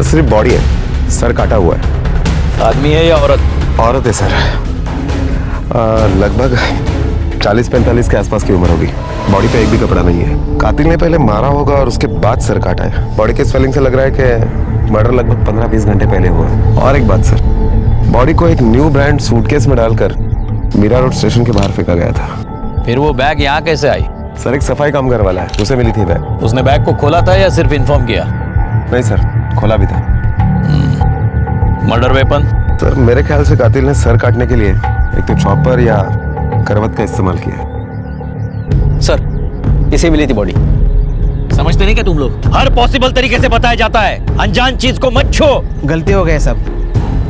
सिर्फ बॉडी है, सर काटा हुआ है। आदमी है या औरत? औरत है सर। लगभग 40-45 के आसपास की उम्र होगी। बॉडी पे एक भी कपड़ा नहीं है। कातिल ने पहले मारा होगा और उसके बाद सर काटा है। बॉडी के स्वेलिंग से लग रहा है कि मर्डर लगभग 15-20 घंटे पहले हुआ। और एक बात सर, बॉडी को एक न्यू ब्रांड सूटकेस में डालकर मीरा रोड स्टेशन के बाहर फेंका गया था। फिर वो बैग यहाँ कैसे आई? सर एक सफाई कामगार वाला है, उसे मिली थी बैग। उसने बैग को खोला था या सिर्फ इन्फॉर्म किया? नहीं सर, खोला भी था। Murder weapon? सर मेरे ख्याल से कातिल ने सर काटने के लिए एक तो चॉपर या करवट का इस्तेमाल किया। सर इसे मिली थी बॉडी। समझते नहीं क्या तुम लोग? हर पॉसिबल तरीके से बताया जाता है, अनजान चीज को मत छू। गलती हो गई सब।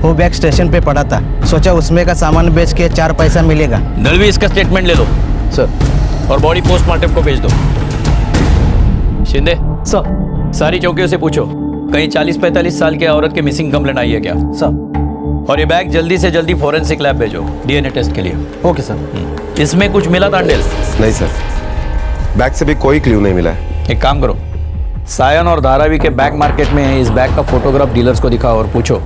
वो बैग स्टेशन पे पड़ा था, सोचा उसमें का सामान बेच के 4 पैसा मिलेगा। दलवी इसका स्टेटमेंट ले लो सर। और बॉडी पोस्टमार्टम को भेज दो। शिंदे सर। सारी चौकियों से पूछो कहीं 40-45 साल की औरत की मिसिंग कंप्लेंट आई है क्या? सर। और ये बैग जल्दी से जल्दी फॉरेंसिक लैब भेजो डीएनए टेस्ट के लिए। Okay sir. इसमें कुछ मिला तांडेल? नहीं सर, बैग से भी कोई क्लू नहीं मिला है। एक काम करो, सायन और धारावी के बैग मार्केट में इस बैग का फोटोग्राफ डीलर्स को दिखाओ और पूछो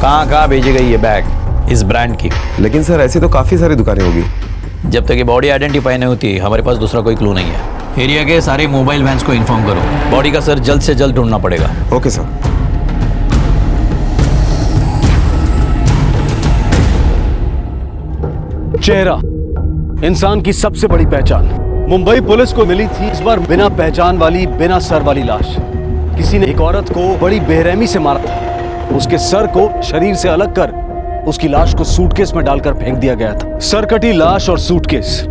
कहाँ कहाँ भेजी गई ये बैग इस ब्रांड की। लेकिन सर ऐसी तो काफी सारी दुकानें होगी। जब तक ये बॉडी आइडेंटिफाई नहीं होती हमारे पास दूसरा कोई क्लू नहीं है। एरिया के सारे मोबाइल वैन्स को इन्फॉर्म करो। बॉडी का सर जल्द से जल्द ढूंढना पड़ेगा। Okay sir. चेहरा इंसान की सबसे बड़ी पहचान। मुंबई पुलिस को मिली थी इस बार बिना पहचान वाली, बिना सर वाली लाश। किसी ने एक औरत को बड़ी बेरहमी से मारा था। उसके सर को शरीर से अलग कर उसकी लाश को सूटकेस में डालकर फेंक दिया गया था। सरकटी लाश और सूटकेस,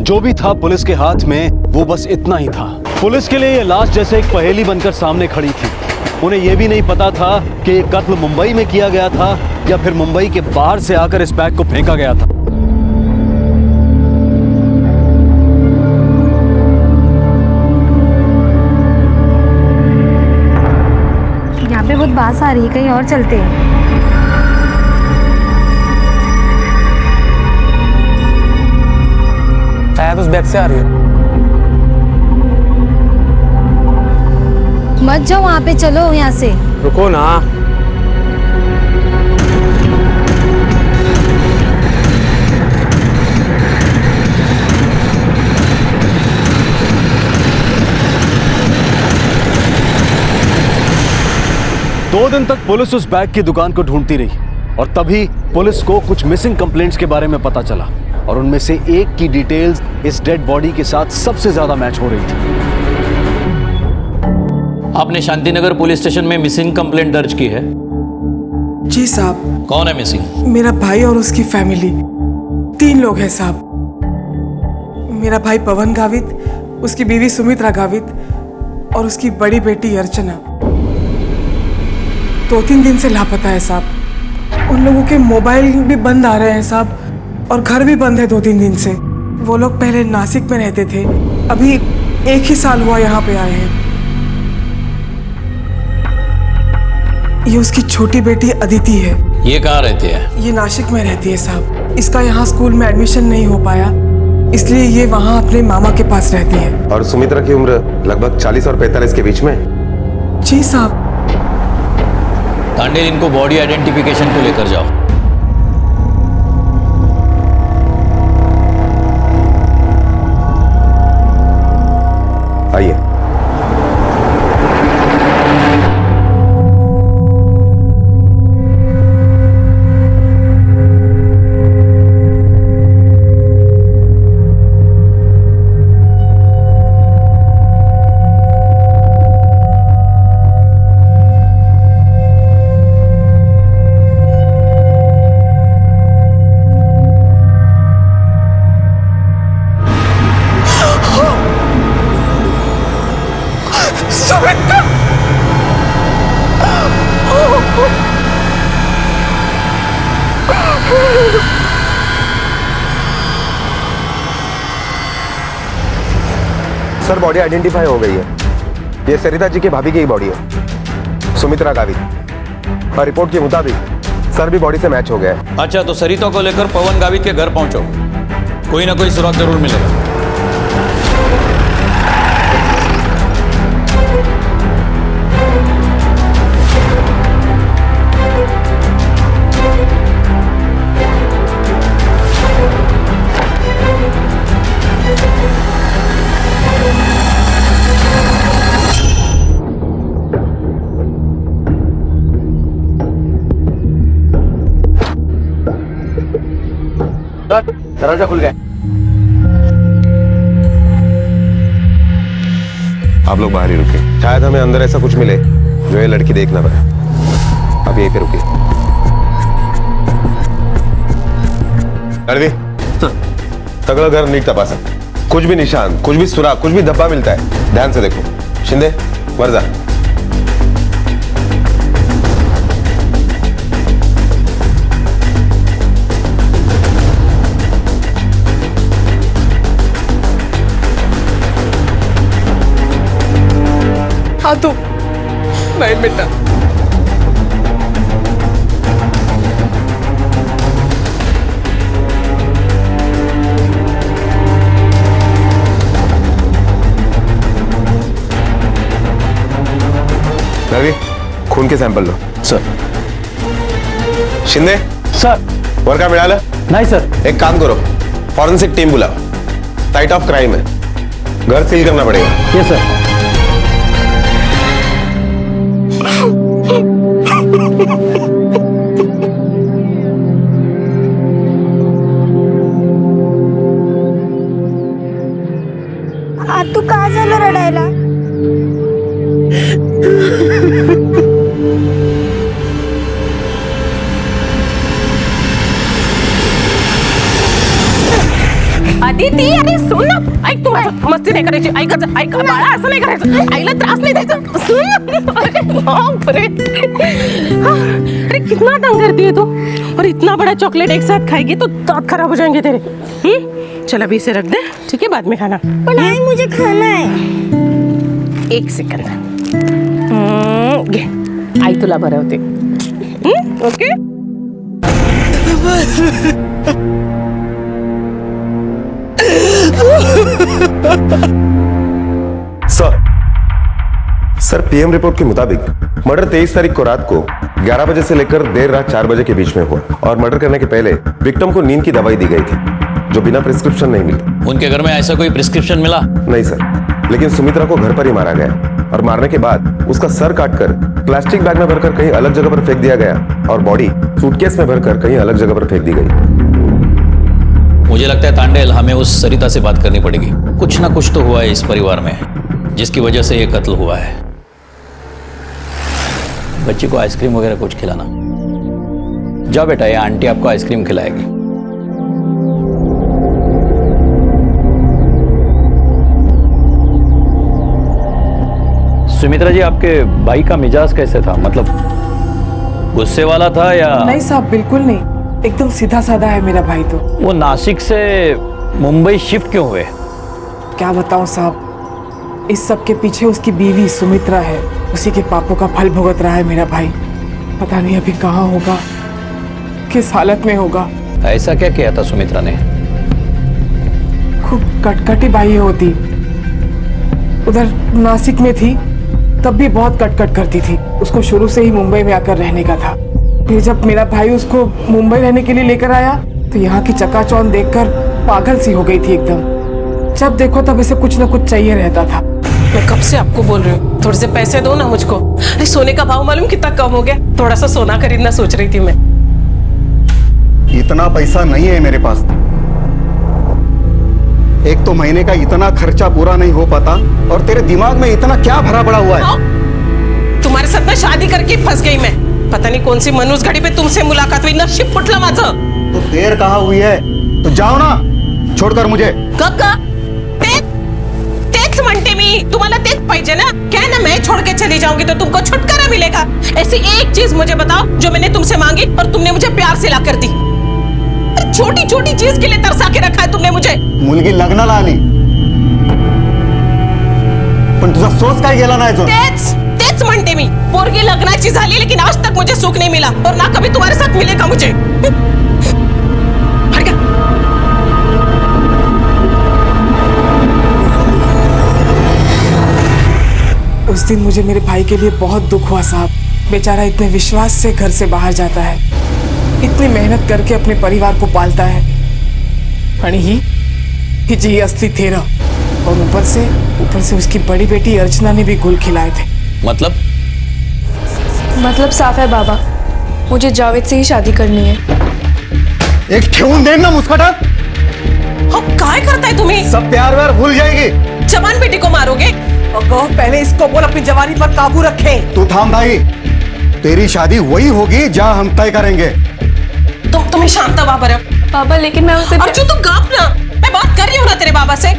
जो भी था पुलिस के हाथ में वो बस इतना ही था। पुलिस के लिए यह लाश जैसे एक पहेली बनकर सामने खड़ी थी। उन्हें यह भी नहीं पता था कि यह कत्ल मुंबई में किया गया था या फिर मुंबई के बाहर से आकर इस बैग को फेंका गया था। यहाँ पे बहुत बास आ रही है, कहीं और चलते हैं। शायद उस बैग से आ रही है। मत जाओ वहाँ पे, चलो यहाँ से। रुको ना। दो दिन तक पुलिस उस बैग की दुकान को ढूंढती रही और तभी पुलिस को कुछ मिसिंग कंप्लेंट्स के बारे में पता चला और उनमें से एक की डिटेल्स इस डेड बॉडी के साथ सबसे ज्यादा मैच हो रही थी। आपने शांतिनगर पुलिस स्टेशन में मिसिंग कंप्लेंट दर्ज की है? जी साहब। कौन है मिसिंग? मेरा भाई और उसकी फैमिली, 3 लोग हैं साहब। मेरा भाई पवन गावित, उसकी बीवी सुमित्रा गावित और उसकी बड़ी बेटी अर्चना 2-3 दिन से लापता है साहब। उन लोगों के मोबाइल भी बंद आ रहे हैं साहब और घर भी बंद है 2-3 दिन से। वो लोग पहले नासिक में रहते थे, अभी 1 ही साल हुआ यहाँ पे आए हैं। ये उसकी छोटी बेटी अदिति है। ये कहाँ रहती है? ये नासिक में रहती है साहब। इसका यहाँ स्कूल में एडमिशन नहीं हो पाया, इसलिए ये वहाँ अपने मामा के पास रहती है। और सुमित्रा की उम्र लगभग 40 और 45 के बीच में। जी साहब। तांडेल, इनको बॉडी आइडेंटिफिकेशन को लेकर जाओ। आइए। सर बॉडी आइडेंटिफाई हो गई है। ये सरिता जी की भाभी की ही बॉडी है, सुमित्रा गावित। और रिपोर्ट के मुताबिक सर भी बॉडी से मैच हो गया है। अच्छा, तो सरिता को लेकर पवन गावित के घर पहुंचो, कोई ना कोई सुराग जरूर मिलेगा। दरवाजा खुल गया। आप लोग बाहर ही रुके, शायद हमें अंदर ऐसा कुछ मिले जो ये लड़की देख ना पाए। आप यहीं पे रुकिए। रणवी, तगड़ा घर नीट तपासा, कुछ भी निशान, कुछ भी सुराग, कुछ भी धब्बा मिलता है ध्यान से देखो। शिंदे वर्जा। हाँ तो नहीं बेटा, रवि, खून के सॅम्पल लो. सर. शिंदे सर. वर काय मिळालं? नाही सर. एक काम करो, फॉरेंसिक टीम बुलाओ. साइट ऑफ क्राइम है, घर सील करना पड़ेगा. Yes sir. तू का झालं रडायला? अदिती, अरे सुन ना, ऐक तू मस्ती नाही करायची. ऐकायचं, ऐक बाळा, असं नाही करायचं. आईला त्रास नाही द्यायचा. सुन. अरे बाप रे. अरे कितना तंग करती है तू, और इतना बड़ा चॉकलेट एक साथ खाएगी तो दांत खराब हो जाएंगे तेरे. चल अभी इसे रख दे, ठीक है, बाद में खाना. पण आई मुझे खाना है. एक सेकंड. घे, आई तुला भरवते. ओके. सर पीएम रिपोर्ट के मुताबिक मर्डर 23 तारीख को रात को 11 बजे से लेकर देर रात 4 बजे के बीच में हुआ और मर्डर करने के पहले विक्टिम को नींद की दवाई दी गई थी जो बिना प्रिस्क्रिप्शन नहीं मिली. उनके घर में ऐसा कोई प्रिस्क्रिप्शन मिला? नहीं सर, लेकिन सुमित्रा को घर पर ही मारा गया और मारने के बाद उसका सर काटकर प्लास्टिक बैग में भरकर कहीं अलग जगह पर फेंक दिया गया और बॉडी सूटकेस में भरकर कहीं अलग जगह पर फेंक दी गई. मुझे लगता है तांडेल, हमें उस सरिता से बात करनी पड़ेगी. कुछ ना कुछ तो हुआ है इस परिवार में जिसकी वजह से ये कत्ल हुआ है. बच्ची को आइसक्रीम वगैरह कुछ खिलाना. जाओ बेटा, ये आंटी आपको आइसक्रीम खिलाएगी. सुमित्रा जी, आपके भाई का मिजाज कैसे था? मतलब गुस्से वाला था या? नहीं साहब, बिल्कुल नहीं, एकदम सीधा साधा है मेरा भाई. तो वो नासिक से मुंबई शिफ्ट क्यों हुए? क्या बताऊं साहब, इस सब के पीछे उसकी बीवी सुमित्रा है. उसी के पापों का फल भुगत रहा है मेरा भाई. पता नहीं अभी कहाँ होगा, किस हालत में होगा. ऐसा क्या किया था सुमित्रा ने? खूब कटकटी बाई होती. उधर नासिक में थी तब भी बहुत कटकट करती थी. उसको शुरू से ही मुंबई में आकर रहने का था. फिर जब मेरा भाई उसको मुंबई रहने के लिए लेकर आया तो यहाँ की चकाचौंध देखकर पागल सी हो गई थी एकदम. जब देखो तब इसे कुछ न कुछ चाहिए रहता था. मैं कब से आपको बोल रही हूँ, थोड़े से पैसे दो ना मुझको. अरे सोने का भाव मालूम कितना कम हो गया. थोड़ा सा सोना खरीदना सोच रही थी मैं. इतना पैसा नहीं है मेरे पास. एक तो महीने का इतना खर्चा पूरा नहीं हो पाता और तेरे दिमाग में इतना क्या भरा पड़ा हुआ है? तुम्हारे साथ में शादी करके फंस गई मैं. पता नहीं कौन सी मनुष्य घड़ी पे तुमसे मुलाकात हुई. नशीब फुटलं माझं. तो देर कहाँ हुई है, तो जाओ ना, छोड़कर मुझे. का तेच म्हणते मी, तुम्हाला तेच पाहिजे ना. क्या ना, मैं छोड़ के चली जाऊंगी तो तुमको छुटकारा मिलेगा. ऐसी एक चीज मुझे बताओ जो मैंने तुमसे मांगी और तुमने मुझे प्यार से ला कर दी. छोटी छोटी चीज के लिए तरसा के रखा है तुमने मुझे. मुलगी लग्नाला आली पण तुझा सोच काय गेला नाही. तेच म्हणते मी, पोरगी लग्नाची झाली लेकिन आज तक मुझे सुख नहीं मिला और ना कभी तुम्हारे साथ मिलेगा मुझे. उस दिन मुझे मेरे भाई के लिए बहुत दुख हुआ साहब. बेचारा इतने विश्वास से घर से बाहर जाता है, इतनी मेहनत करके अपने परिवार को पालता है. आणि ही जी असली थेरा. और ऊपर से उसकी बड़ी बेटी अर्चना ने भी गुल खिलाए थे. मतलब साफ है बाबा, मुझे जावेद से ही शादी करनी है. एक ठेवून देन ना मुस्काटा। हो काय करताय तुम्ही? सब प्यार व्यार भूल जाएगी। जवान बेटी को मारोगे? अगो पहले इसको बोल अपनी जवानी पर काबू रखे। तू थाम भाई, तेरी शादी वही होगी जहां हम तय करेंगे। तुम्हें शांत हुआ बरं। बाबा लेकिन मैं उसे अर्जुन तू गाप ना, मैं बात कर रही हूँ ना तेरे बाबा से।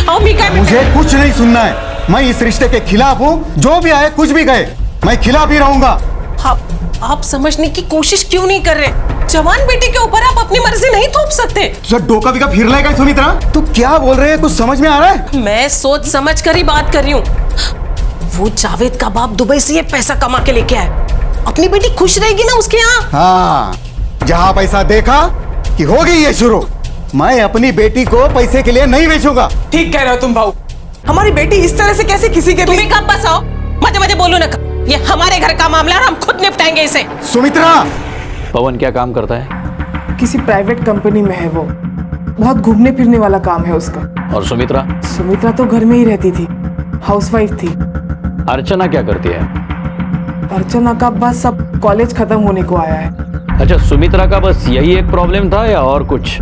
और मी काय मुझे कुछ नहीं सुनना है, मैं इस रिश्ते के खिलाफ हूँ। जो भी आए कुछ भी कहे, मैं खिलाफ ही रहूंगा। आप समझने की कोशिश क्यों नहीं कर रहे? जवान बेटी के ऊपर आप अपनी मर्जी नहीं थोप सकते। तुझा डोका बिका फिर लाएगा सुमित्रा? तू क्या बोल रहे है, कुछ समझ में आ रहा है? मैं सोच समझ कर ही बात कर रही हूँ। वो जावेद का बाप दुबई से ये पैसा कमा के लेके आए, अपनी बेटी खुश रहेगी ना उसके यहाँ। हाँ, जहाँ पैसा देखा कि हो गई ये शुरू। मैं अपनी बेटी को पैसे के लिए नहीं बेचूंगा। ठीक कह रहे हो तुम भाऊ, हमारी बेटी इस तरह से कैसे किसी के तुम भी कब बस आओ, मजे मजे बोलो ना। ये हमारे घर का मामला है और हम खुद निपटाएंगे इसे। सुमित्रा, पवन क्या काम करता है? किसी प्राइवेट कंपनी में है वो, बहुत घूमने फिरने वाला काम है उसका। और सुमित्रा? सुमित्रा तो घर में ही रहती थी, हाउसवाइफ थी। अर्चना क्या करती है? अर्चना का बस अब कॉलेज खत्म होने को आया है। अच्छा, सुमित्रा का बस यही एक प्रॉब्लम था या और कुछ?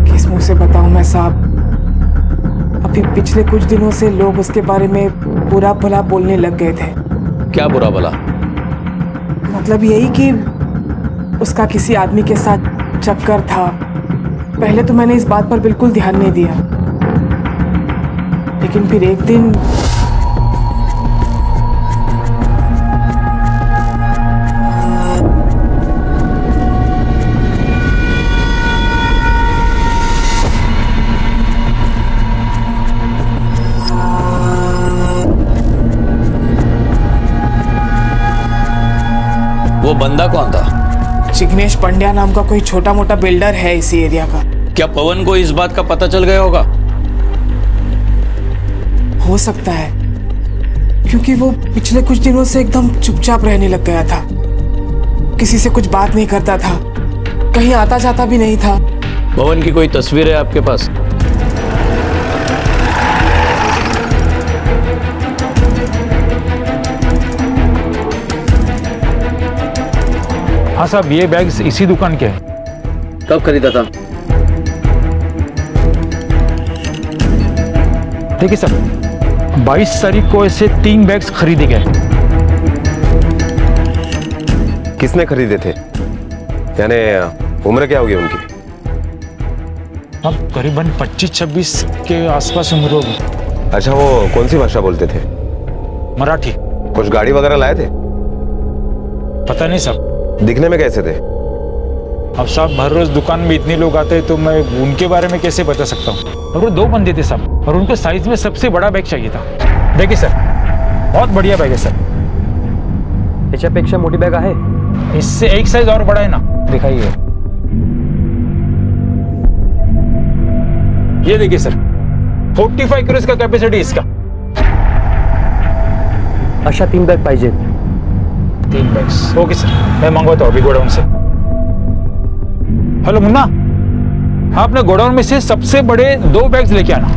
किस मुंह से बताऊं मैं साहब, अभी पिछले कुछ दिनों से लोग उसके बारे में बुरा भला बोलने लग गए थे। क्या बुरा भला? मतलब यही कि उसका किसी आदमी के साथ चक्कर था। पहले तो मैंने इस बात पर बिल्कुल ध्यान नहीं दिया, लेकिन फिर एक दिन वो बंदा कौन था? जिग्नेश पंड्या नाम का कोई छोटा मोटा बिल्डर है इसी एरिया का। क्या पवन को इस बात का पता चल गया होगा? हो सकता है, क्योंकि वो पिछले कुछ दिनों से एकदम चुपचाप रहने लग गया था। किसी से कुछ बात नहीं करता था, कहीं आता जाता भी नहीं था। पवन की कोई तस्वीर है आपके पास? हाँ साहब, ये बैग्स इसी दुकान के हैं। कब खरीदा था? देखिए सर, 22 तारीख को ऐसे 3 बैग्स खरीदे गए। किसने खरीदे थे? यानी उम्र क्या होगी उनकी? अब करीबन 25-26 के आसपास उम्र होगी। अच्छा, वो कौन सी भाषा बोलते थे? मराठी। कुछ गाड़ी वगैरह लाए थे? पता नहीं साहब। दिखने में कैसे थे? अब साहब, हर रोज दुकान में इतने लोग आते हैं तो मैं उनके बारे में कैसे बता सकता हूँ। और वो 2 बंदे थे साहब, और उनको साइज में सबसे बड़ा बैग चाहिए था। देखिए सर, बहुत बढ़िया बैग है सर। याच्यापेक्षा मोठी बॅग आहे? इससे एक साइज और बड़ा है ना, दिखाइए। ये देखिए सर, 45 किलो का कैपेसिटी इसका। अशा 3 बॅग पाहिजे। 3 बैग्स, ओके सर, मैं मंगवाता हूँ अभी गोडाउन से। हेलो मुन्ना, हाँ, अपने गोडाउन में से सबसे बड़े 2 बैग्स लेके आना।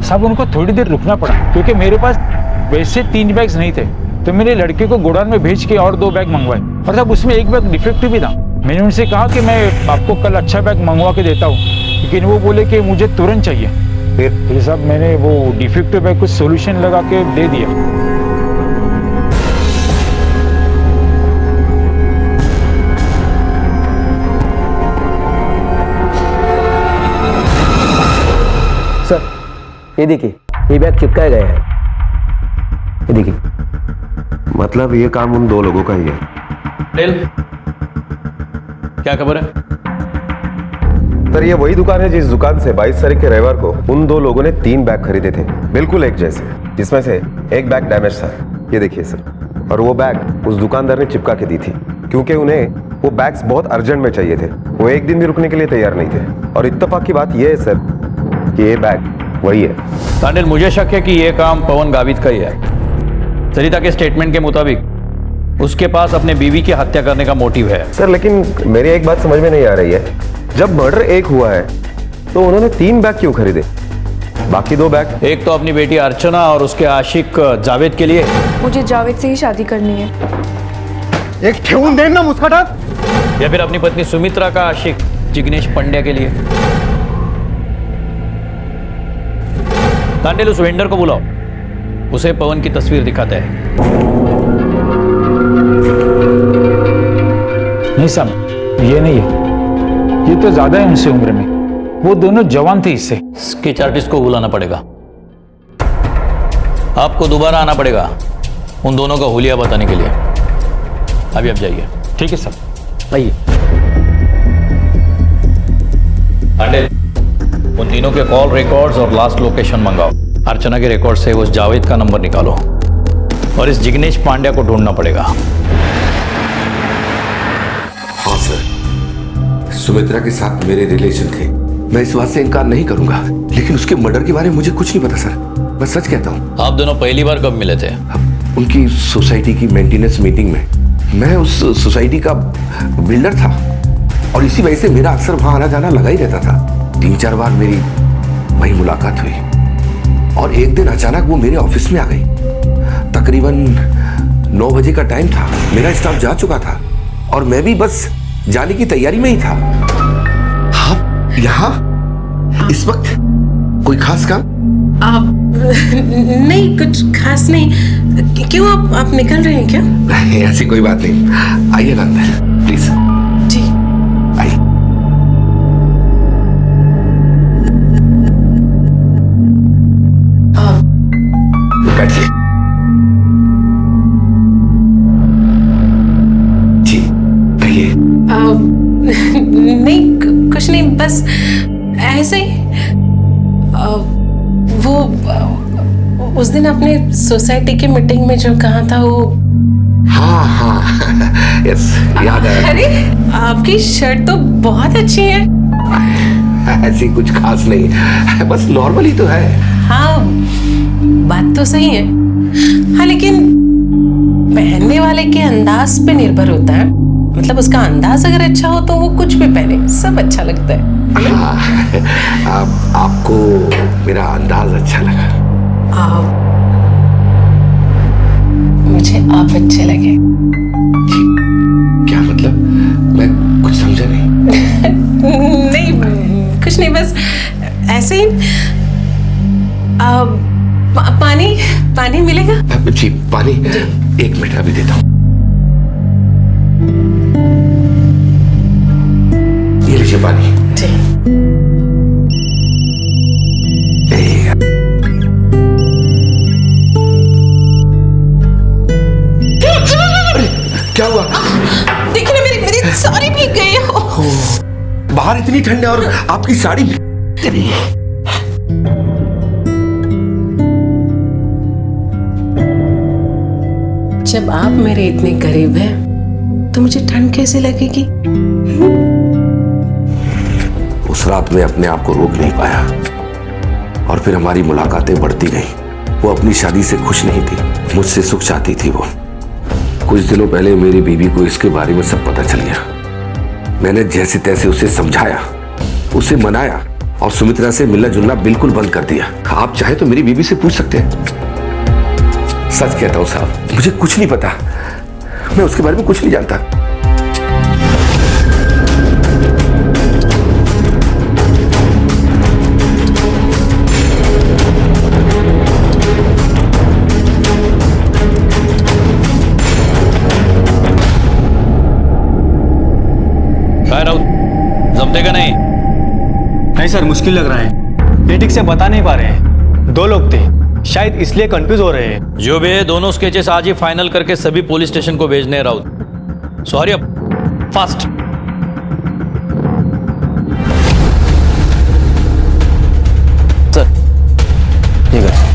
साहब, उनको थोड़ी देर रुकना पड़ा क्योंकि मेरे पास वैसे 3 बैग्स नहीं थे, तो मैंने लड़के को गोडाउन में भेज के और 2 बैग मंगवाए। और साहब, उसमें 1 बैग डिफेक्टिव भी था। मैंने उनसे कहा कि मैं आपको कल अच्छा बैग मंगवा के देता हूँ, लेकिन वो बोले कि मुझे तुरंत चाहिए। फिर साहब, मैंने वो डिफेक्टिव बैग कुछ सोल्यूशन लगा के दे दिया। सर, ये देखिए, ये बैग चिपकाया गया है। ये देखिए। मतलब ये काम उन 2 लोगों का ही है। क्या खबर है? सर, ये वही दुकान है जिस दुकान से 22 तारीख के रविवार को उन 2 लोगों ने 3 बैग खरीदे थे, बिल्कुल एक जैसे, जिसमें से एक बैग डैमेज था। ये देखिए सर, और वो बैग उस दुकानदार ने चिपका के दी थी क्योंकि उन्हें वो बैग्स बहुत अर्जेंट में चाहिए थे। वो एक दिन भी रुकने के लिए तैयार नहीं थे। और इत्तेफाक की बात यह है सर कि ये बैग वही है। तांडेल, मुझे शक है कि ये काम पवन गावित का ही है। सरिता के स्टेटमेंट के मुताबिक उसके पास अपने बीवी की हत्या करने का मोटिव है। सर, लेकिन मेरी एक बात समझ में नहीं आ रही है, जब मर्डर एक हुआ है तो उन्होंने 3 बैग क्यों खरीदे? बाकी 2 बैग? एक तो अपनी बेटी अर्चना और उसके आशिक जावेद के लिए। मुझे जावेद से ही शादी करनी है। एक ठेवून देईन ना मुस्कटात. या फिर अपनी पत्नी सुमित्रा का आशिक जिग्नेश पंड्या के लिए. तांडेल, उस वेंडर को बुलाओ, उसे पवन की तस्वीर दिखाते हैं. नहीं साहब, ये नहीं है, ये तो ज्यादा है उनसे उम्र में. वो दोनों जवान थे इससे. स्केच आर्टिस्ट को बुलाना पड़ेगा. आपको दोबारा आना पड़ेगा उन दोनों का हुलिया बताने के लिए. अभी आप जाइए. ठीक है साहब, आइए. तांडेल, उन तीनों के कॉल रिकॉर्ड्स और लास्ट लोकेशन मंगाओ. अर्चना के रिकॉर्ड से उस जावेद का नंबर निकालो और इस जिग्नेश पांड्या को ढूंढना पड़ेगा. हाँ सर, सुमित्रा के साथ मेरे रिलेशन थे, मैं इस बात से इनकार नहीं करूंगा, लेकिन उसके मर्डर के बारे में मुझे कुछ नहीं पता सर, मैं सच कहता हूँ. आप दोनों पहली बार कब मिले थे? उनकी सोसाइटी की मेंटेनेंस मीटिंग में. मैं उस सोसाइटी का बिल्डर था और इसी वजह से मेरा अक्सर वहां आना जाना लगा ही रहता था. 3-4 बार मेरी वही मुलाकात हुई और एक दिन अचानक वो मेरे ऑफिस में आ गई. तकरीबन 9 बजे का टाइम था. मेरा स्टाफ जा चुका था और मैं भी बस जाने की तैयारी में ही था. आप यहाँ इस वक्त कोई खास काम? नहीं, कुछ खास नहीं. क्यों आप निकल रहे हैं क्या? ऐसी कोई बात नहीं. आइए ना अंदर प्लीज. जी आइए. बैठिए. जी कहिए. नहीं, कुछ नहीं, बस ऐसे ही. वो उस दिन अपने सोसाइटी की मीटिंग में जो कहा था वो. हाँ हाँ यस, याद है. अरे आपकी शर्ट तो बहुत अच्छी है. ऐसी कुछ खास नहीं, बस नॉर्मल ही तो है. हाँ, बात तो सही है. हाँ, लेकिन पहनने वाले के अंदाज पे निर्भर होता है. मतलब उसका अंदाज अगर अच्छा हो तो वो कुछ भी पहने सब अच्छा लगता है. हाँ, आपको मेरा अंदाज अच्छा लगा. मुझे आप अच्छे लगे. जी, क्या मतलब? मैं कुछ समझा नहीं. नहीं, कुछ नहीं, बस ऐसे ही. पानी मिलेगा? जी पानी. एक मिनट अभी देता हूँ. ये लीजिए पानी. जी. क्या हुआ? देखिए ना, मेरी साड़ी भीग गई है. बाहर इतनी ठंड है और आपकी साड़ी भीग रही है. जब आप मेरे इतने करीब हैं तो मुझे ठंड कैसे लगेगी? उस रात में अपने आप को रोक नहीं पाया और फिर हमारी मुलाकातें बढ़ती गईं. वो अपनी शादी से खुश नहीं थी, मुझसे सुख चाहती थी. वो कुछ दिनों पहले मेरी बीवी को इसके बारे में सब पता चल गया. मैंने जैसे तैसे उसे समझाया, उसे मनाया और सुमित्रा से मिलना जुलना बिल्कुल बंद कर दिया. आप चाहे तो मेरी बीवी से पूछ सकते हैं. सच कहता हूं साहब, मुझे कुछ नहीं पता. मैं उसके बारे में कुछ नहीं जानता. जमतेगा नहीं? नहीं सर, मुश्किल लग रहा है. ये ठीक से बता नहीं पा रहे हैं. 2 लोग थे, शायद इसलिए कंफ्यूज हो रहे हैं. जो भी है, दोनों स्केचेस आज ही फाइनल करके सभी पुलिस स्टेशन को भेजने हैं राउत. सॉरी, अब फास्ट. सर ठीक है.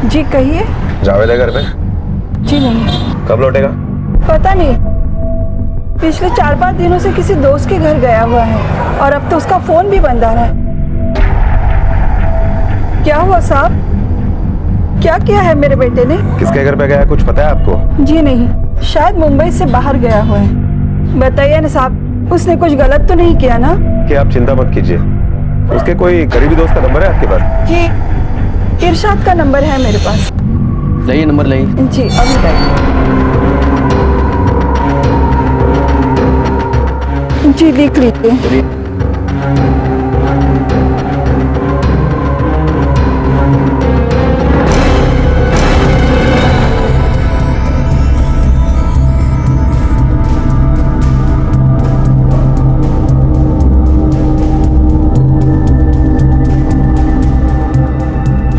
जी कहिए. जावेद है घर पे? जी नहीं. कब लौटेगा? पता नहीं, पिछले 4-5 दिनों से किसी दोस्त के घर गया हुआ है और अब तो उसका फोन भी बंद आ रहा है. क्या हुआ साहब? क्या किया है मेरे बेटे ने? किसके घर पे गया कुछ पता है आपको? जी नहीं, शायद मुंबई से बाहर गया हुआ है. बताइए ना साहब, उसने कुछ गलत तो नहीं किया ना? कि आप चिंता मत कीजिए, उसके कोई करीबी दोस्त का नंबर है आपके पास? जी, इरशाद का नंबर है मेरे पास। लाइए नंबर लाइए। जी अभी लाइए। जी लिख लीजिए।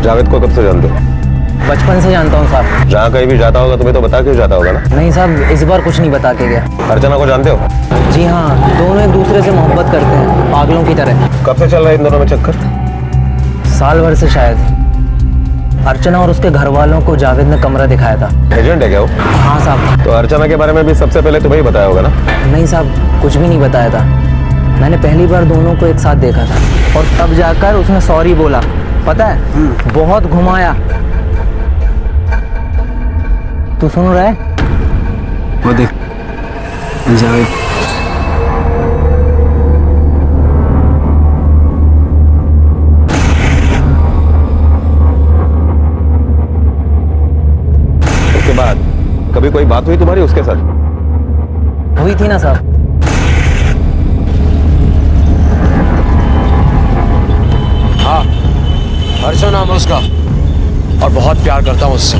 जावेद को कब से जानते हो? बचपन से जानता हूँ साहब। जहाँ कहीं भी जाता होगा तुम्हें तो बता के जाता होगा ना? नहीं साहब, इस बार कुछ नहीं बता के गया। अर्चना को जानते हो? जी हाँ, दोनों एक दूसरे से मोहब्बत करते हैं, पागलों की तरह। कब से चल रहा है इन दोनों में चक्कर? साल भर से शायद। अर्चना और उसके घर वालों को जावेद ने कमरा दिखाया था। एजेंट है क्या वो? हाँ साहब। तो अर्चना के बारे में भी सबसे पहले तुम्हें ही बताया होगा ना? नहीं साहब, कुछ भी नहीं बताया था। मैंने पहली बार दोनों को एक साथ देखा था और तब जाकर उसने सॉरी बोला। पता है, बहुत घुमाया। तू सुन रहा है? वो देख जावेद। उसके बाद कभी कोई बात हुई तुम्हारी उसके साथ? हुई थी ना साहब। हाँ, अर्चना नाम है उसका और बहुत प्यार करता हूँ उससे।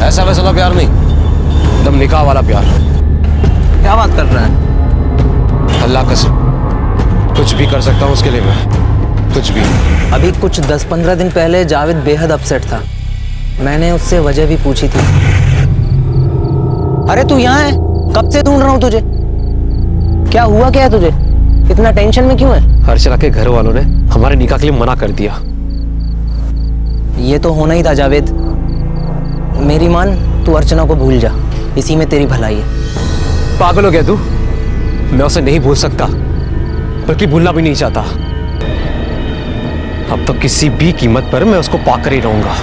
ऐसा वैसा तो प्यार नहीं, एकदम निकाह वाला प्यार। क्या बात कर रहा है? अल्लाह कसम, कुछ भी कर सकता हूँ उसके लिए मैं, कुछ भी। अभी कुछ 10-15 दिन पहले जावेद बेहद अपसेट था। मैंने उससे वजह भी पूछी थी। अरे तू यहाँ है? कब से ढूंढ रहा हूँ तुझे। क्या हुआ, क्या है तुझे? इतना टेंशन में क्यों है? अर्चना के घर वालों ने हमारे निकाह के लिए मना कर दिया। ये तो होना ही था जावेद। मेरी मान, तू अर्चना को भूल जा, इसी में तेरी भलाई है। पागल हो गया तू? मैं उसे नहीं भूल सकता, बल्कि भूलना भी नहीं चाहता। अब तो किसी भी कीमत पर मैं उसको पाकर ही रहूंगा,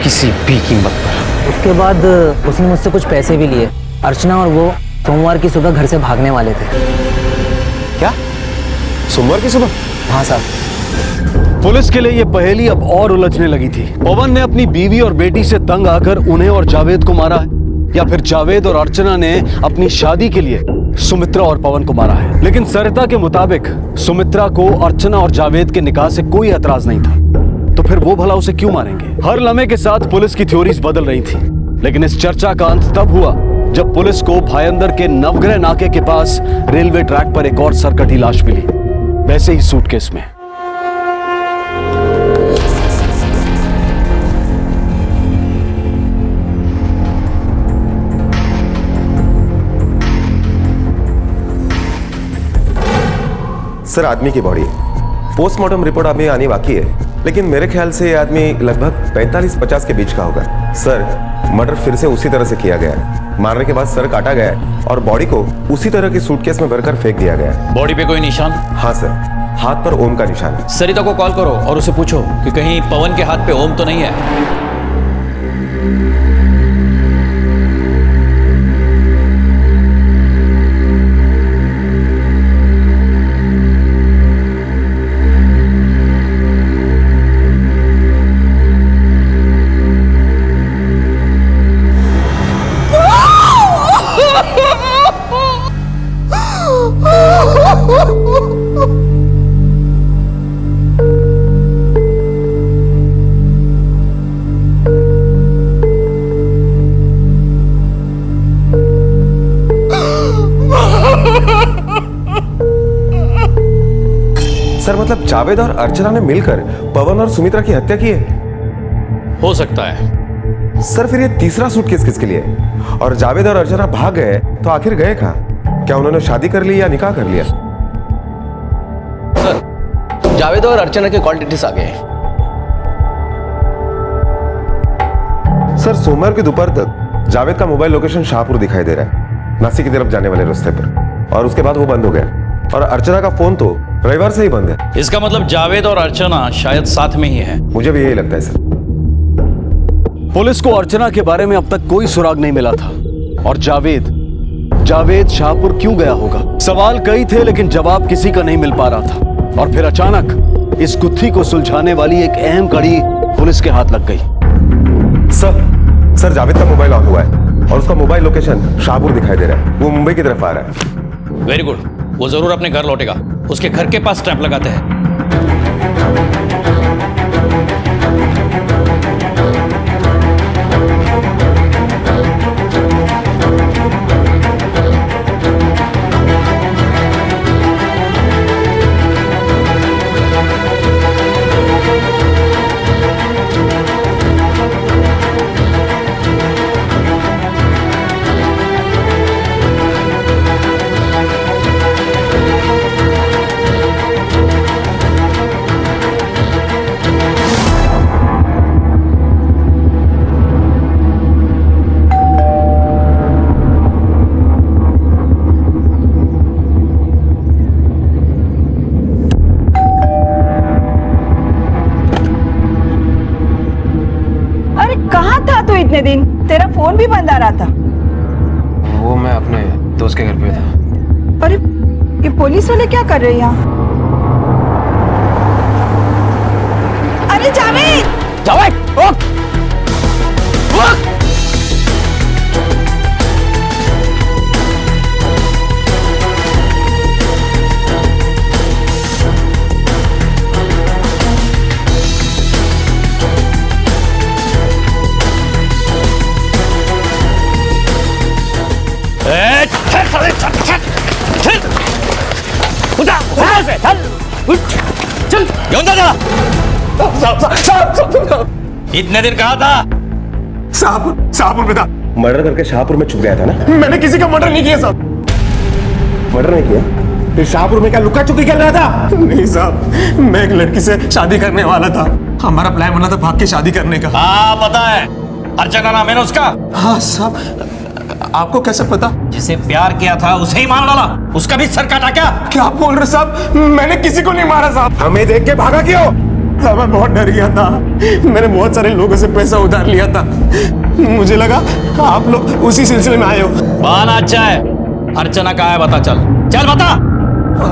किसी भी कीमत पर। उसके बाद उसने मुझसे कुछ पैसे भी लिए। अर्चना और वो सोमवार की सुबह घर से भागने वाले थे। क्या? सोमवार की सुबह? हाँ साहब। पुलिस के लिए ये पहेली अब और उलझने लगी थी। पवन ने अपनी बीवी और बेटी से तंग आकर उन्हें और जावेद को मारा है, या फिर जावेद और अर्चना ने अपनी शादी के लिए सुमित्रा और पवन को मारा है। लेकिन सरिता के मुताबिक सुमित्रा को अर्चना और जावेद के निकाह से कोई एतराज नहीं था, तो फिर वो भला उसे क्यों मारेंगे? हर लम्हे के साथ पुलिस की थ्योरीज बदल रही थी, लेकिन इस चर्चा का अंत तब हुआ जब पुलिस को भायंदर के नवग्रह नाके के पास रेलवे ट्रैक पर एक और सरकटी लाश मिली, वैसे ही सूटकेस में। सर, आदमी की बॉडी है। पोस्टमार्टम रिपोर्ट अभी आनी बाकी है, लेकिन मेरे ख्याल से ये आदमी लगभग 45-50 के बीच का होगा। सर, मर्डर फिर से उसी तरह से किया गया है। मारने के बाद सर काटा गया है और बॉडी को उसी तरह की सूटकेस में भरकर फेंक दिया गया है। बॉडी पे कोई निशान? हाँ सर, हाथ पर ओम का निशान है। सरिता को कॉल करो और उसे पूछो कि कहीं पवन के हाथ पे ओम तो नहीं है। सर, मतलब जावेद और अर्चना ने मिलकर पवन और सुमित्रा की हत्या की है? हो सकता है। सर, फिर ये तीसरा सूटकेस किसके लिए? और जावेद और अर्चना भाग गए तो आखिर गए कहां? क्या उन्होंने शादी कर ली या निकाह कर लिया? सर, जावेद और अर्चना के कॉल डिटेल्स आ गए हैं। सर, सोमवार की दोपहर तक जावेद का मोबाइल लोकेशन शाहपुर दिखाई दे रहा है, नासिक की तरफ जाने वाले रास्ते पर, और उसके बाद वो बंद हो गया। और अर्चना का फोन तो रविवार से ही बंद है। इसका मतलब जावेद और अर्चना शायद साथ में ही है। मुझे भी यही लगता है सर। पुलिस को अर्चना के बारे में अब तक कोई सुराग नहीं मिला था, और जावेद जावेद शाहपुर क्यों गया होगा? सवाल कई थे लेकिन जवाब किसी का नहीं मिल पा रहा था। और फिर अचानक इस गुत्थी को सुलझाने वाली एक अहम कड़ी पुलिस के हाथ लग गई। सर जावेद का मोबाइल ऑन हुआ है और उसका मोबाइल लोकेशन शाहपुर दिखाई दे रहा है। वो मुंबई की तरफ आ रहा है। वेरी गुड, वो जरूर अपने घर लौटेगा। उसके घर के पास ट्रैप लगाते हैं। इतने दिन तेरा फोन भी बंद आ रहा था। वो मैं अपने दोस्त के घर पे था। अरे ये पुलिस वाले क्या कर रहे हैं यहाँ? अरे जावेद! जावेद! इतने दिन कहा था? शाहपुर में था। मर्डर करके शाहपुर में छुप गया था ना? मैंने किसी का मर्डर नहीं किया साहब। मर्डर नहीं किया? फिर शाहपुर में क्या लुका छुपी कर रहा था? नहीं साहब, मैं एक लड़की से शादी करने वाला था। हमारा प्लान बना था भाग के शादी करने का। हाँ पता है, अर्चना नाम है ना उसका? हाँ साहब, आपको कैसे पता? जिसे प्यार किया था उसे ही मार डाला, उसका भी सर काटा क्या? क्या आप बोल रहे साहब? मैंने किसी को नहीं मारा साहब। हमें देख के भागा क्यों? साहब मैं बहुत डर गया था। मैंने बहुत सारे लोगों से पैसा उधार लिया था। मुझे लगा आप लोग उसी सिलसिले में आए हो। बहाना अच्छा है। अर्चना कहाँ है बता, चल बता।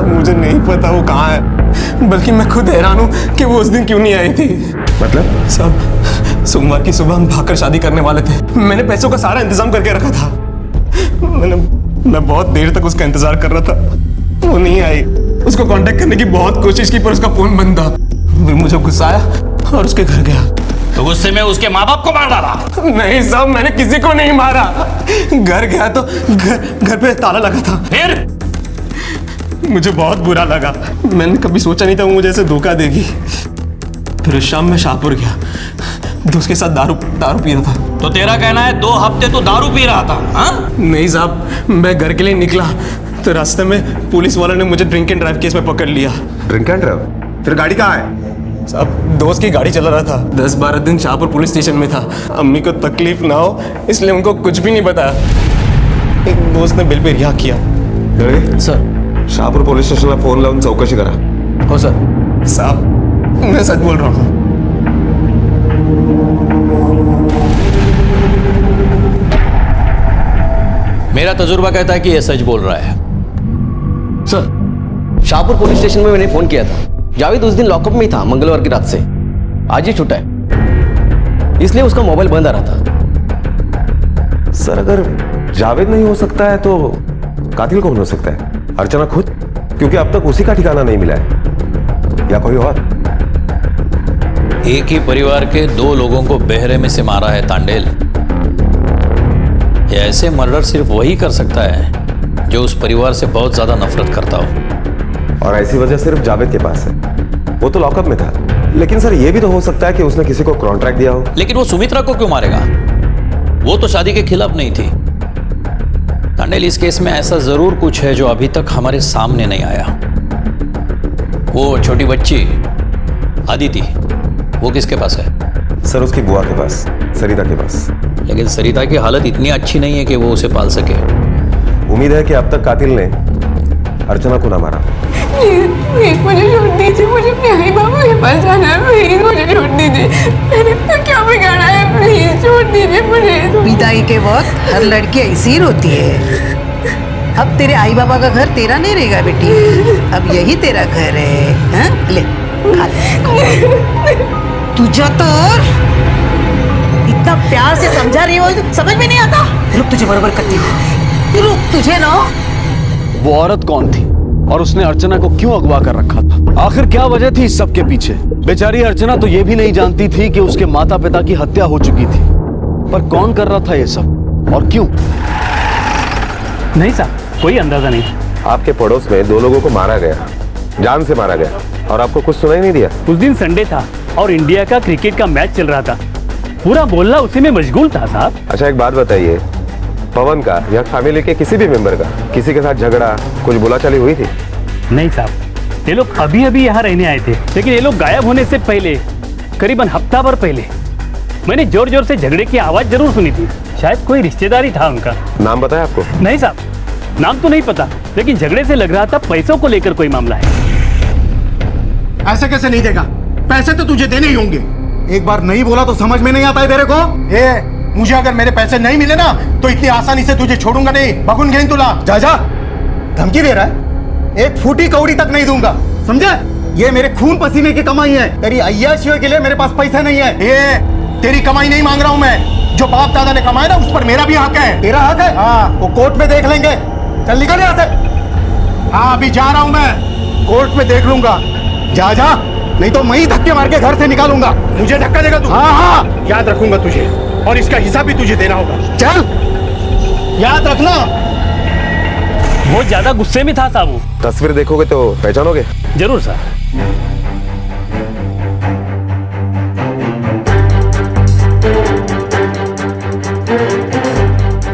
मुझे नहीं पता वो कहाँ है, बल्कि मैं खुद हैरान हूँ कि वो उस दिन क्यों नहीं आई थी। मतलब साहब, सोमवार की सुबह हम भागकर शादी करने वाले थे। मैंने पैसों का सारा इंतजाम करके रखा था। मैं बहुत देर तक उसका इंतजार कर रहा था, वो नहीं आई। उसको कांटेक्ट करने की बहुत कोशिश की पर उसका फोन बंद था। फिर मुझे गुस्सा आया और उसके घर गया। तो गुस्से में उसके माँ बाप को मार डाला? नहीं साहब, मैंने किसी को नहीं मारा। घर गया तो घर पे ताला लगा था। फिर मुझे बहुत बुरा लगा। मैंने कभी सोचा नहीं था वो मुझे ऐसे धोखा देगी। फिर शाम में शाहपुर गया, दोस्त के साथ दारू पी रहा था। तो तेरा कहना है 2 हफ्ते तो दारू पी रहा था? हाँ? नहीं साहब, मैं घर के लिए निकला तो रास्ते में पुलिस वालों ने मुझे ड्रिंक एंड ड्राइव केस में पकड़ लिया। Drink and drive? फिर गाड़ी कहाँ है? साहब दोस्त की गाड़ी चला रहा था। 10-12 दिन शाहपुर पुलिस स्टेशन में था। अम्मी को तकलीफ ना हो इसलिए उनको कुछ भी नहीं बताया। एक दोस्त ने बिल पे रिहा किया। सर शाहपुर पुलिस स्टेशन में फोन लावून चौकशी करा। हो सर। साहब मैं सच बोल रहा हूँ। मेरा तजुर्बा कहता है कि ये सच बोल रहा है। सर शाहपुर पुलिस स्टेशन में मैंने फोन किया था। जावेद उस दिन लॉकअप में ही था, मंगलवार की रात से। आज ही छुट्टा है, इसलिए उसका मोबाइल बंद आ रहा था। सर अगर जावेद नहीं हो सकता है तो कातिल कौन हो सकता है? अर्चना खुद? क्योंकि अब तक उसी का ठिकाना नहीं मिला है, या कोई और? एक ही परिवार के 2 लोगों को बेहरे में से मारा है तांडेल। ये ऐसे मर्डर सिर्फ वही कर सकता है जो उस परिवार से बहुत ज्यादा नफरत करता हो। और ऐसी वजह सिर्फ जावेद के पास है। वो तो लॉकअप में था। लेकिन सर ये भी तो हो सकता है कि उसने किसी को कॉन्ट्रैक्ट दिया हो। लेकिन वो सुमित्रा को क्यों मारेगा? वो तो शादी के खिलाफ नहीं थी। तांडेल, इस केस में ऐसा जरूर कुछ है जो अभी तक हमारे सामने नहीं आया। वो छोटी बच्ची अदिति, वो किसके पास है? सर उसकी बुआ के पास, सरिता के पास। लेकिन सरिता की हालत इतनी अच्छी नहीं है कि वो उसे पाल सके। उम्मीद है कि अब तक कातिल ने अर्चना को ना मारा। प्लीज मुझे छोड़ दीजिए, मुझे अपने भाई बाबू के पास जाना है। प्लीज मुझे छोड़ दीजिए, मैंने तो क्या बिगाड़ा है? प्लीज छोड़ दीजिए मुझे। विदाई के वक्त हर लड़की ऐसी ही रोती है। अब तेरे आई बाबा का घर तेरा नहीं रहेगा बेटी, अब यही तेरा घर है। हाँ? ले खा ले। तुझा तो इतना प्यार से समझा रही हो, समझ में नहीं आता। रुक, तुझे बराबर करती हूँ। रुक, तुझे ना। वो औरत कौन थी और उसने अर्चना को क्यों अगवा कर रखा था? आखिर क्या वजह थी इस सब के पीछे? बेचारी अर्चना तो ये भी नहीं जानती थी कि उसके माता पिता की हत्या हो चुकी थी, पर कौन कर रहा था ये सब और क्यों? नहीं साहब, कोई अंदाजा नहीं। आपके पड़ोस में 2 लोगों को मारा गया, जान से मारा गया, और आपको कुछ सुनाई नहीं दिया? उस दिन संडे था और इंडिया का क्रिकेट का मैच चल रहा था, पूरा मोहल्ला उसी में मशगूल था साहब। अच्छा एक बात बताइए, पवन का या फैमिली के किसी भी मेंबर का किसी के साथ झगड़ा, कुछ बोलाचाली हुई थी? नहीं साहब, ये लोग अभी अभी यहाँ रहने आए थे, लेकिन ये लोग गायब होने से पहले करीबन हफ्ता भर पहले मैंने जोर जोर से झगड़े की आवाज जरूर सुनी थी। शायद कोई रिश्तेदारी था उनका। नाम बताया आपको? नहीं साहब, नाम तो नहीं पता, लेकिन झगड़े से लग रहा था पैसों को लेकर कोई मामला है। ऐसे कैसे नहीं देगा? पैसे तो तुझे देने ही होंगे। एक बार नहीं बोला तो समझ में नहीं आता है तेरे को? मुझे अगर मेरे पैसे नहीं मिले ना तो इतनी आसानी से तुझे छोड़ूंगा नहीं। भगुन घेन तुला। जा जा, धमकी दे रहा है? एक फूटी कौड़ी तक नहीं दूंगा, समझे? ये मेरे खून पसीने की कमाई है, तेरी अय्याशियों के लिए मेरे पास पैसा नहीं है। ये तेरी कमाई नहीं मांग रहा हूं मैं, जो बाप दादा ने कमाया ना उस पर मेरा भी हक है। तेरा हक है? हाँ, वो कोर्ट में देख लेंगे। चल निकल यहाँ से। हाँ अभी जा रहा हूं मैं, कोर्ट में देख लूंगा। जा जा, नहीं तो मैं ही धक्के मार के घर से निकालूंगा। मुझे धक्का देगा तू? हाँ हाँ, याद रखूंगा तुझे, और इसका हिसाब भी तुझे देना होगा। चल, याद रखना। बहुत ज्यादा गुस्से में था साहब वो। तस्वीर देखोगे तो पहचानोगे? जरूर सर।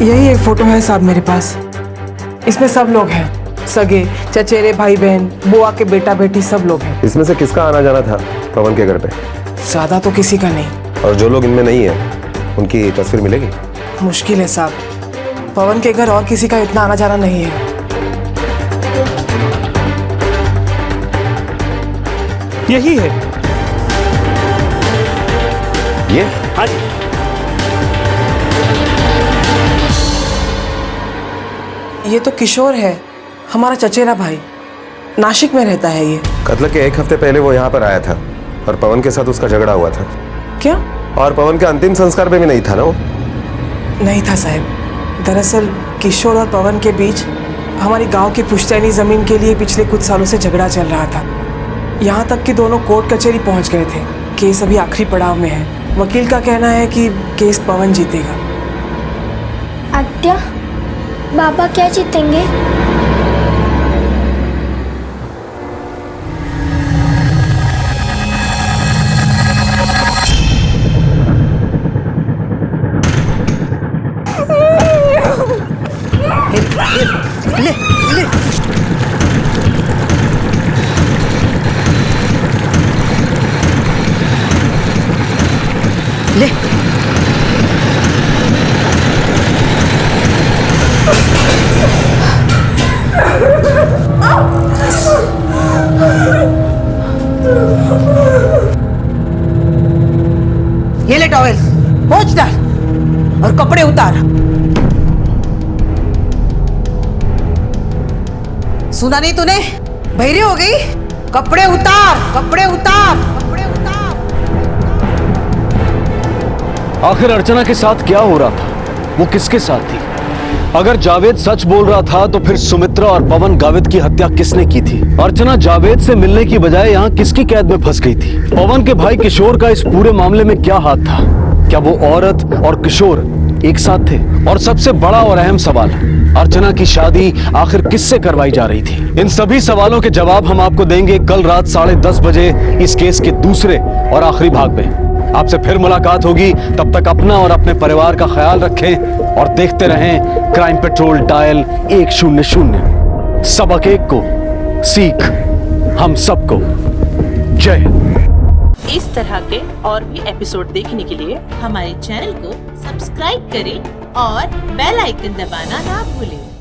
यही एक फोटो है साहब मेरे पास। इसमें सब लोग हैं, सगे, चचेरे, भाई बहन, बुआ के बेटा बेटी, सब लोग हैं। इसमें से किसका आना जाना था पवन के घर पे? ज्यादा तो किसी का नहीं। और जो लोग इनमें नहीं है उनकी तस्वीर मिलेगी? मुश्किल है साहब, पवन के घर और किसी का इतना आना जाना नहीं है। यही है ये? हाँ जी। ये तो किशोर है, हमारा चचेरा भाई, नासिक में रहता है ये। कत्ल के 1 हफ्ते पहले वो यहाँ पर आया था और पवन के साथ उसका झगड़ा हुआ था। क्या? और पवन के अंतिम संस्कार में भी नहीं था ना वो? नहीं था साहब। दरअसल किशोर और पवन के बीच हमारी गांव की पुश्तैनी जमीन के लिए पिछले कुछ सालों से झगड़ा चल रहा था। यहाँ तक कि दोनों कोर्ट कचहरी पहुँच गए थे। केस अभी आखिरी पड़ाव में है। वकील का कहना है कि केस पवन जीतेगा। आद्या, बाबा क्या जीतेंगे? ले, ले। ले। ये ले टॉवेल, पोंछ डाल और कपड़े उतार। सुना नहीं तूने? बहरी हो गई? कपड़े उतार, कपड़े उतार, कपड़े उतार। आखिर अर्चना के साथ क्या हो रहा था? वो किसके साथ थी? अगर जावेद सच बोल रहा था तो फिर सुमित्रा और पवन गावित की हत्या किसने की थी? अर्चना जावेद से मिलने की बजाय यहाँ किसकी कैद में फंस गई थी? पवन के भाई किशोर का इस पूरे मामले में क्या हाथ था? क्या वो औरत और किशोर एक साथ थे? और सबसे बड़ा और अहम सवाल, अर्चना की शादी आखिर किससे करवाई जा रही थी? इन सभी सवालों के जवाब हम आपको देंगे कल रात 10:30 बजे इस केस के दूसरे और आखिरी भाग में। आपसे फिर मुलाकात होगी, तब तक अपना और अपने परिवार का ख्याल रखें और देखते रहें क्राइम पेट्रोल डायल 100। सबक एक को सीख हम सबको। जय हिंद। इस तरह के और भी एपिसोड देखने के लिए हमारे चैनल को सब्सक्राइब करें और बेल आइकन दबाना ना भूलें।